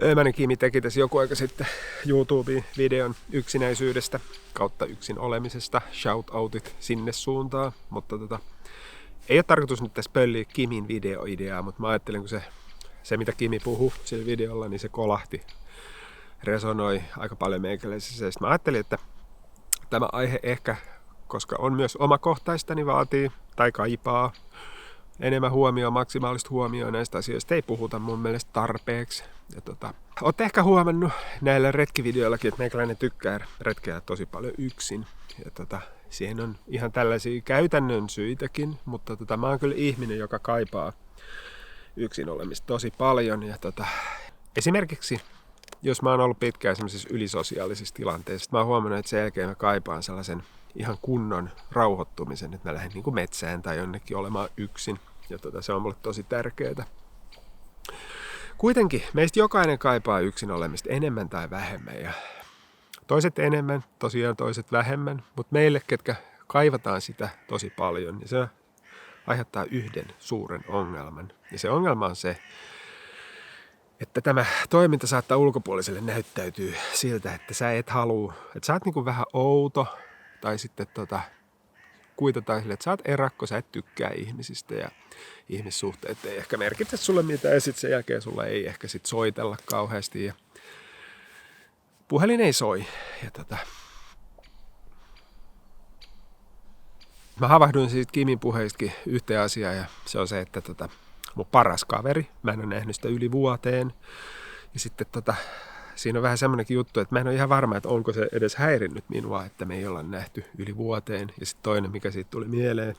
Öhmänen Kimi teki tässä joku aika sitten YouTubeen videon yksinäisyydestä kautta yksin olemisesta. Shoutoutit sinne suuntaan. Mutta ei ole tarkoitus nyt tässä pölliä Kimin videoideaa, mutta mä ajattelin, kun se mitä Kimi puhui sillä videolla, niin se kolahti, resonoi aika paljon meikäläisessä. Sitten mä ajattelin, että tämä aihe ehkä, koska on myös omakohtaista, niin vaatii tai kaipaa enemmän huomioon, maksimaalista huomioon näistä asioista. Ei puhuta mun mielestä tarpeeksi. Ja ootte ehkä huomannut näillä retkivideoillakin, että meikäläinen tykkää retkeä tosi paljon yksin. Ja siihen on ihan tällaisia käytännön syitäkin, mutta mä oon kyllä ihminen, joka kaipaa yksin olemista tosi paljon. Ja esimerkiksi, jos mä oon ollut pitkään sellaisissa ylisosiaalisissa tilanteissa, mä oon huomannut, että sen jälkeen mä kaipaan sellaisen ihan kunnon rauhoittumisen, että mä lähden niin kuin metsään tai jonnekin olemaan yksin. Ja se on mulle tosi tärkeää. Kuitenkin meistä jokainen kaipaa yksin olemista enemmän tai vähemmän. Ja toiset enemmän, tosiaan toiset vähemmän. Mutta meille, ketkä kaivataan sitä tosi paljon, niin se aiheuttaa yhden suuren ongelman. Ja se ongelma on se, että tämä toiminta saattaa ulkopuoliselle näyttäytyy siltä, että sä et halua, että sä oot niin kuin vähän outo tai sitten kuitataan sille, että sä oot erakko, sä et tykkää ihmisistä ja ihmissuhteet ei ehkä merkitse sulle mitään ja sitten sen jälkeen sulla ei ehkä sit soitella kauheasti ja puhelin ei soi. Ja mä havahduin siitä Kimin puheistakin yhteen asiaan ja se on se, että mun paras kaveri, mä en ole nähnyt sitä yli vuoteen ja sitten siinä on vähän semmoinenkin juttu, että mä en ole ihan varma, että onko se edes häirinnyt minua, että me ei olla nähty yli vuoteen. Ja sitten toinen, mikä siitä tuli mieleen,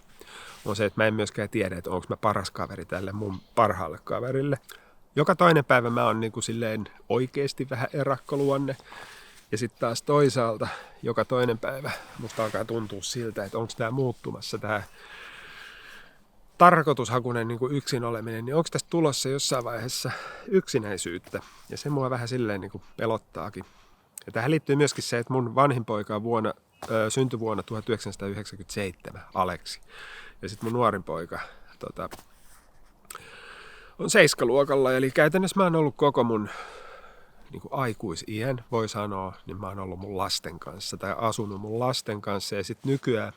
on se, että mä en myöskään tiedä, että onko mä paras kaveri tälle mun parhaalle kaverille. Joka toinen päivä mä oon niin kuin silleen oikeasti vähän erakkoluonne. Ja sitten taas toisaalta joka toinen päivä musta alkaa tuntua siltä, että onko tää muuttumassa tää tarkoitushakuinen niin kuin yksin oleminen, niin onko tästä tulossa jossain vaiheessa yksinäisyyttä? Ja se mua vähän silleen niin kuin pelottaakin. Ja tähän liittyy myöskin se, että mun vanhin poika on syntyi vuonna 1997, Aleksi. Ja sitten mun nuorin poika on 7-luokalla, eli käytännössä mä oon ollut koko mun niin kuin aikuisiän, voi sanoa, niin mä oon ollut mun lasten kanssa tai asunut mun lasten kanssa. Ja sitten nykyään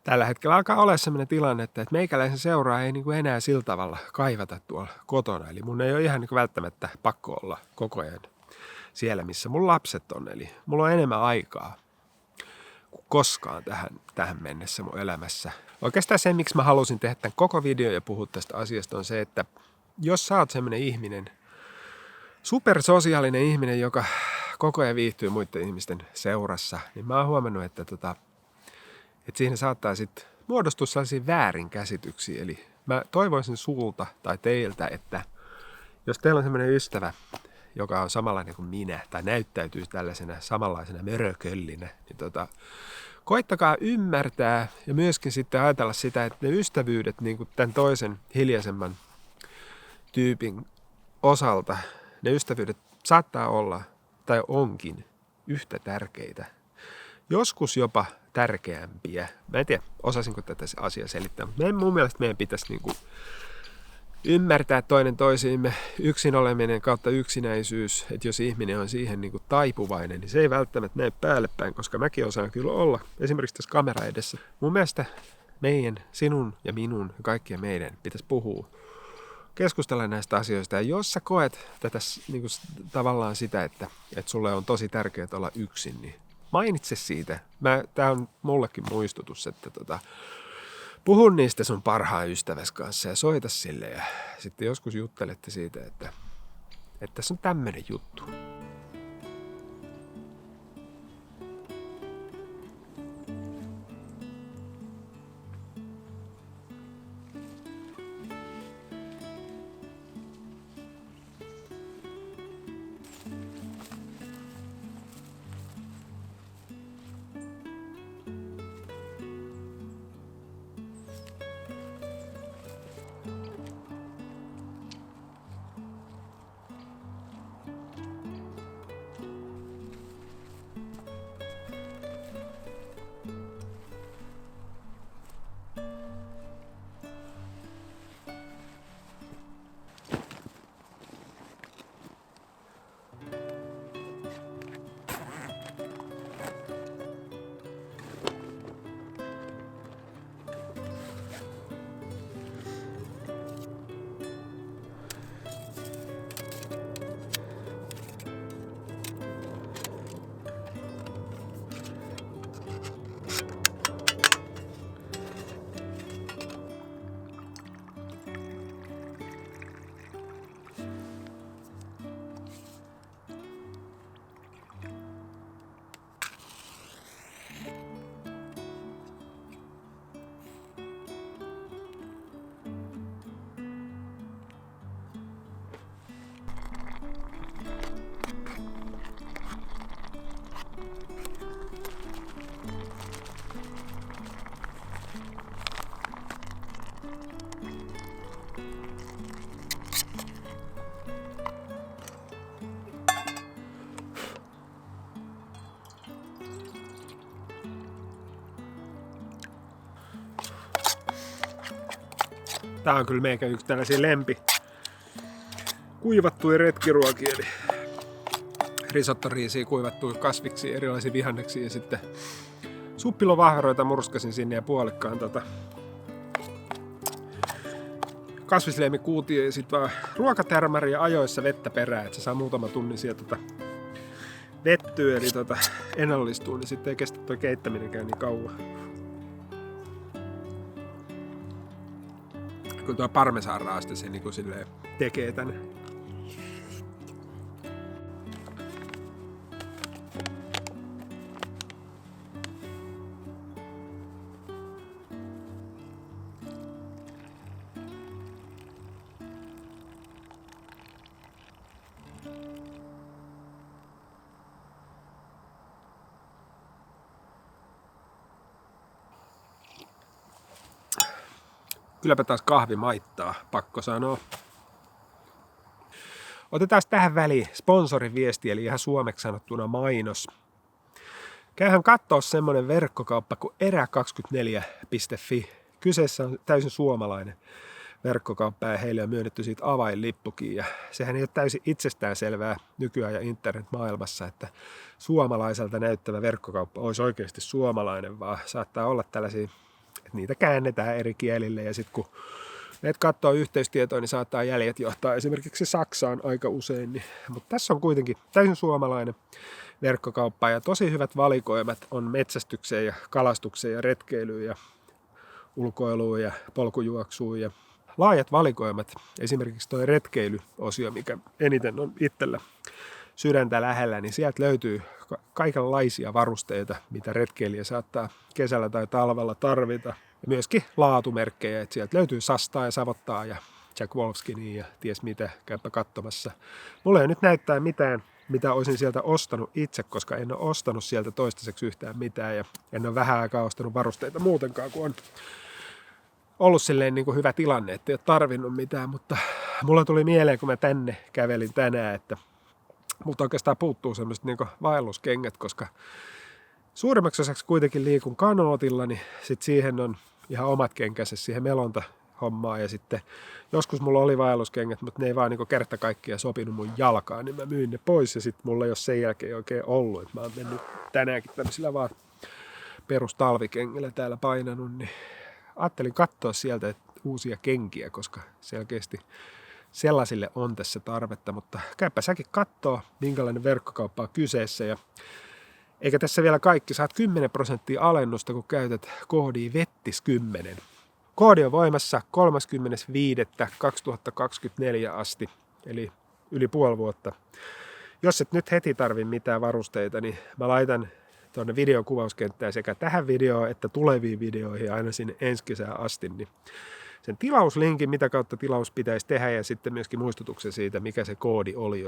tällä hetkellä alkaa olla sellainen tilanne, että meikäläisen seuraa ei niin kuin enää sillä tavalla kaivata tuolla kotona. Eli mun ei ole ihan niin kuin välttämättä pakko olla koko ajan siellä, missä mun lapset on. Eli mulla on enemmän aikaa kuin koskaan tähän mennessä mun elämässä. Oikeastaan se, miksi mä halusin tehdä tämän koko video ja puhua tästä asiasta, on se, että jos sä oot sellainen ihminen, supersosiaalinen ihminen, joka koko ajan viihtyy muiden ihmisten seurassa, niin mä oon huomannut, että siinä saattaa sitten muodostua sellaisia väärinkäsityksiä. Eli mä toivoisin sulta tai teiltä, että jos teillä on sellainen ystävä, joka on samanlainen kuin minä, tai näyttäytyy tällaisena samanlaisena mörököllinä, niin koittakaa ymmärtää ja myöskin sitten ajatella sitä, että ne ystävyydet niin kuin tämän toisen hiljaisemman tyypin osalta, ne ystävyydet saattaa olla tai onkin yhtä tärkeitä. Joskus jopa tärkeämpiä. Mä en tiedä, osasinko tätä asiaa selittää, mutta mun mielestä meidän pitäisi niinku ymmärtää toinen toisiimme yksin oleminen kautta yksinäisyys, että jos ihminen on siihen niinku taipuvainen, niin se ei välttämättä näe päälle päin, koska mäkin osaan kyllä olla esimerkiksi tässä kamera edessä. Mun mielestä meidän, sinun ja minun ja kaikkien meidän pitäisi puhua, keskustella näistä asioista. Ja jos sä koet tätä niinku tavallaan sitä, että sulle on tosi tärkeää olla yksin, niin mainitse siitä. Tää on mullekin muistutus, että puhu niistä sun parhaan ystäväs kanssa ja soita sille ja sitten joskus juttelette siitä, että tässä on tämmönen juttu. Tää on kyllä meikä yksi tällaisia lempi kuivattuja retkiruokia, eli risottoriisiä, kuivattuja kasviksia, erilaisia vihanneksia ja sitten suppilovahveroita murskasin sinne ja puolikkaan kasvisleimikuutia ja sitten vaan ruokatärmäriä ajoissa vettä perään, että se saa muutama tunnin sieltä vettyä, eli ennallistuu, niin sitten ei kestä tuo keittäminenkään niin kauan. Kun tuo parmesanraaste se niin silleen tekee tänne. Kylläpä taas kahvi maittaa, pakko sanoa. Otetaan tähän väliin sponsorin viesti, eli ihan suomeksi sanottuna mainos. Käyhän kattoo semmonen verkkokauppa kuin erä24.fi. Kyseessä on täysin suomalainen verkkokauppa ja heille on myönnetty siitä avainlippukin. Ja sehän ei ole täysin itsestäänselvää nykyään ja internetmaailmassa, että suomalaiselta näyttävä verkkokauppa olisi oikeasti suomalainen, vaan saattaa olla tällaisia, että niitä käännetään eri kielille ja sitten kun et katsoo yhteystietoa, niin saattaa jäljet johtaa esimerkiksi Saksaan aika usein. Niin. Mutta tässä on kuitenkin täysin suomalainen verkkokauppa ja tosi hyvät valikoimat on metsästykseen ja kalastukseen ja retkeilyyn ja ulkoiluun ja polkujuoksuun ja laajat valikoimat. Esimerkiksi tuo retkeilyosio, mikä eniten on itsellä sydäntä lähellä, niin sieltä löytyy kaikenlaisia varusteita, mitä retkeilijä saattaa kesällä tai talvella tarvita. Ja myöskin laatumerkkejä, että sieltä löytyy Sastaa ja Savottaa ja Jack Wolfskinia ja ties mitä, käypä katsomassa. Mulla ei nyt näyttää mitään, mitä olisin sieltä ostanut itse, koska en ole ostanut sieltä toistaiseksi yhtään mitään ja en ole vähän aikaa ostanut varusteita muutenkaan, kun on ollut silleen niin kuin hyvä tilanne, että ei ole tarvinnut mitään, mutta mulla tuli mieleen, kun mä tänne kävelin tänään, että multa oikeastaan puuttuu semmoiset niin kuin vaelluskengät, koska suurimmaksi osaksi kuitenkin liikun kanootilla, niin sitten siihen on ihan omat kenkänsä siihen melonta-hommaan ja sitten joskus mulla oli vaelluskengät, mutta ne ei vaan niin kerta kaikkiaan sopinut mun jalkaan, niin mä myin ne pois ja sitten mulla ei ole sen jälkeen oikein ollut, että mä oon mennyt tänäänkin tämmöisillä vaan perustalvikengillä täällä painanut, niin ajattelin katsoa sieltä uusia kenkiä, koska selkeästi sellaisille on tässä tarvetta, mutta käypä säkin kattoo, minkälainen verkkokauppa on kyseessä ja eikä tässä vielä kaikki, saat 10% alennusta, kun käytät koodia VETTIS10. Koodi on voimassa 30.5.2024 asti, eli yli puoli vuotta. Jos et nyt heti tarvi mitään varusteita, niin mä laitan tuonne videon kuvauskenttään sekä tähän videoon että tuleviin videoihin aina sinne ensi kesään asti, niin sen tilauslinkin, mitä kautta tilaus pitäisi tehdä ja sitten myöskin muistutuksen siitä, mikä se koodi oli,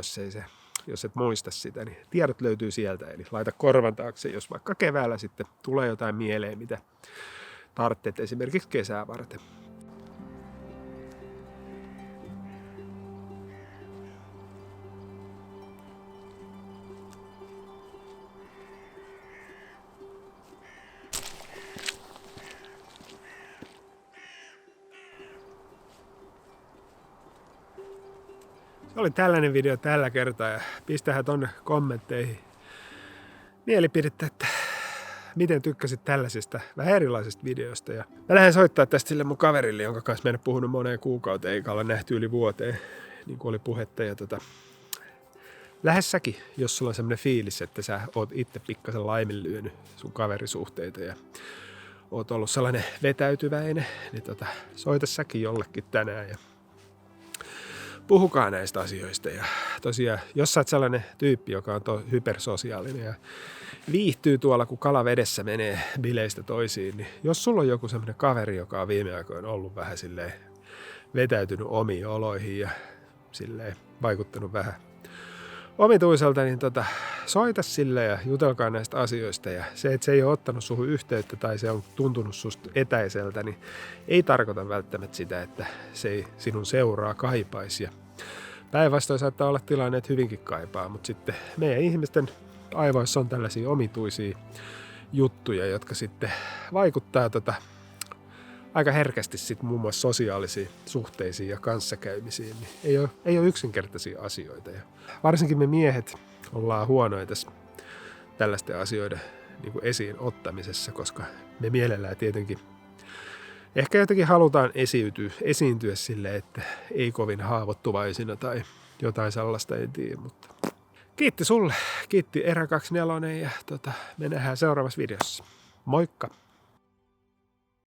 jos et muista sitä, niin tiedot löytyy sieltä. Eli laita korvan taakse, jos vaikka keväällä sitten tulee jotain mieleen, mitä tarvitset esimerkiksi kesää varten. Se oli tällainen video tällä kertaa ja pistähän tonne kommentteihin mielipidettä, että miten tykkäsit tällaisista vähän erilaisista videoista. Ja mä lähden soittaa tästä sille mun kaverille, jonka kanssa mä en ole puhunut moneen kuukauteen, eikä olla nähty yli vuoteen, niin kuin oli puhetta. Ja lähes säkin, jos sulla on semmoinen fiilis, että sä oot itse pikkasen laiminlyönyt sun kaverisuhteita ja oot ollut sellainen vetäytyväinen, niin soita säkin jollekin tänään ja puhukaa näistä asioista. Ja tosiaan, jos sä oot sellainen tyyppi, joka on hypersosiaalinen ja viihtyy tuolla, kun kala vedessä menee bileistä toisiin, niin jos sulla on joku sellainen kaveri, joka on viime aikoina ollut vähän silleen vetäytynyt omiin oloihin ja silleen vaikuttanut vähän omituiselta, niin soita sille ja jutelkaa näistä asioista. Ja se, että se ei ole ottanut suhun yhteyttä tai se on tuntunut susta etäiseltä, niin ei tarkoita välttämättä sitä, että se ei sinun seuraa kaipaisi. Ja päinvastoin saattaa olla tilanne, että hyvinkin kaipaa, mutta sitten meidän ihmisten aivoissa on tällaisia omituisia juttuja, jotka sitten vaikuttaa aika herkästi sit muun muassa sosiaalisiin suhteisiin ja kanssakäymisiin, niin ei ole yksinkertaisia asioita. Ja varsinkin me miehet ollaan huonoja tässä tällaisten asioiden niin kuin esiin ottamisessa, koska me mielellään tietenkin ehkä jotenkin halutaan esiintyä sille, että ei kovin haavoittuvaisina tai jotain sellaista, en tiedä, mutta kiitti sulle, kiitti Erä 24 ja me nähdään seuraavassa videossa. Moikka!